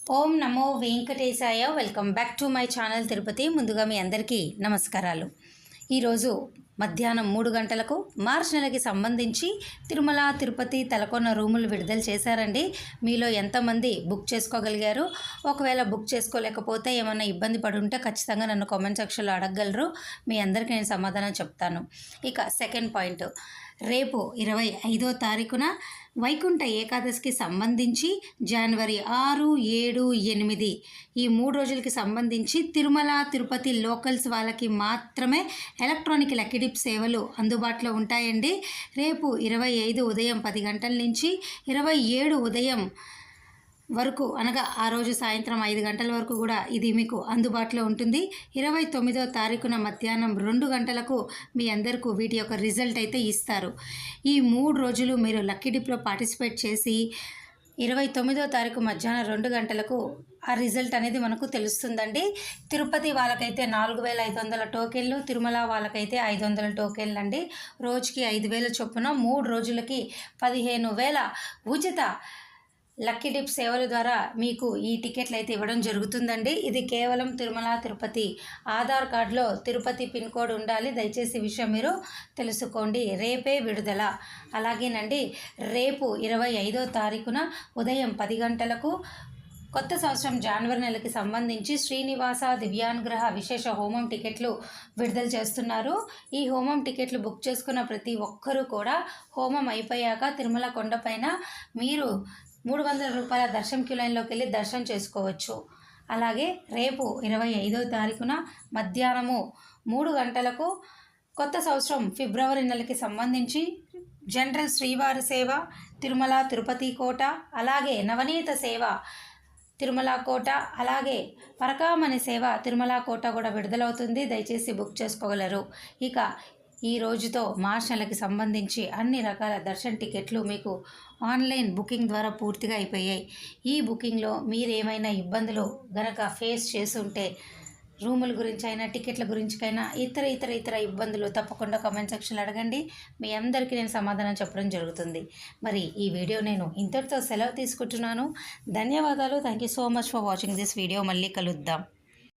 Om Namo Venkatesaya. Welcome back to my channel Tirupati. ముందుగా మీ అందరికీ నమస్కారాలు. ఈరోజు మధ్యాహ్నం 3 గంటలకు మార్చ్ నెలకి సంబంధించి తిరుమల తిరుపతి తలకొన్న రూములు విడుదల చేశారండి. మీలో ఎంతమంది బుక్ చేసుకోగలిగారు? ఒకవేళ బుక్ చేసుకోలేకపోతే ఏమైనా ఇబ్బంది పడి ఉంటే ఖచ్చితంగా నన్ను కామెంట్ సెక్షన్లో అడగగలరు. మీ అందరికీ నేను సమాధానం చెప్తాను. ఇక సెకండ్ పాయింట్, రేపు 25వ తారీఖున వైకుంఠ ఏకాదశికి సంబంధించి జనవరి 6, 7, 8 ఈ 3 రోజులకి సంబంధించి తిరుమల తిరుపతి లోకల్స్ వాళ్ళకి మాత్రమే ఎలక్ట్రానిక్ లక్కీ డిప్ సేవలు అందుబాటులో ఉంటాయండి. రేపు 25 ఉదయం 10 గంటల నుంచి 27 ఉదయం వరకు, అనగా ఆ రోజు సాయంత్రం 5 గంటల వరకు కూడా ఇది మీకు అందుబాటులో ఉంటుంది. 29వ తారీఖున మధ్యాహ్నం 2 గంటలకు మీ అందరికీ వీటి యొక్క రిజల్ట్ అయితే ఇస్తారు. ఈ 3 రోజులు మీరు లక్కీ డిప్లో పార్టిసిపేట్ చేసి 29వ తారీఖు మధ్యాహ్నం 2 గంటలకు ఆ రిజల్ట్ అనేది మనకు తెలుస్తుందండి. తిరుపతి వాళ్ళకైతే 4500 టోకెన్లు, తిరుమల వాళ్ళకైతే 500 టోకెన్లు అండి. రోజుకి 5000 చొప్పున 3 రోజులకి 15000 ఉచిత లక్కీ డిప్ సేవల ద్వారా మీకు ఈ టికెట్లు అయితే ఇవ్వడం జరుగుతుందండి. ఇది కేవలం తిరుమల తిరుపతి ఆధార్ కార్డులో తిరుపతి పిన్ కోడ్ ఉండాలి. దయచేసి ఈ విషయం మీరు తెలుసుకోండి. రేపే విడుదల. అలాగేనండి, రేపు 25వ తారీఖున ఉదయం 10 గంటలకు కొత్త సంవత్సరం జనవరి నెలకి సంబంధించి శ్రీనివాస దివ్యానుగ్రహ విశేష హోమం టికెట్లు విడుదల చేస్తున్నారు. ఈ హోమం టికెట్లు బుక్ చేసుకున్న ప్రతి ఒక్కరూ కూడా హోమం అయిపోయాక తిరుమల కొండపైన మీరు 300 రూపాయల దర్శనం క్యూ లైన్లోకి వెళ్ళి దర్శనం చేసుకోవచ్చు. అలాగే రేపు 25వ తారీఖున మధ్యాహ్నము 3 గంటలకు కొత్త సంవత్సరం ఫిబ్రవరి నెలకి సంబంధించి జనరల్ శ్రీవారి సేవ తిరుమల తిరుపతి కోట, అలాగే నవనీత సేవ తిరుమల కోట, అలాగే పరకామణి సేవ తిరుమల కోట కూడా విడుదలవుతుంది. దయచేసి బుక్ చేసుకోగలరు. ఇక ఈ రోజుతో మార్చ్ నెలకి సంబంధించి అన్ని రకాల దర్శన టికెట్లు మీకు ఆన్లైన్ బుకింగ్ ద్వారా పూర్తిగా అయిపోయాయి. ఈ బుకింగ్లో మీరేమైనా ఇబ్బందులు గనక ఫేస్ చేస్తుంటే, రూముల గురించి అయినా టికెట్ల గురించికైనా ఇతర ఇబ్బందులు తప్పకుండా కామెంట్ సెక్షన్లో అడగండి. మీ అందరికీ నేను సమాధానం చెప్పడం జరుగుతుంది. మరి ఈ వీడియో నేను ఇంతటితో సెలవు తీసుకుంటున్నాను. ధన్యవాదాలు. Thank you so much for watching this video. మళ్ళీ కలుద్దాం.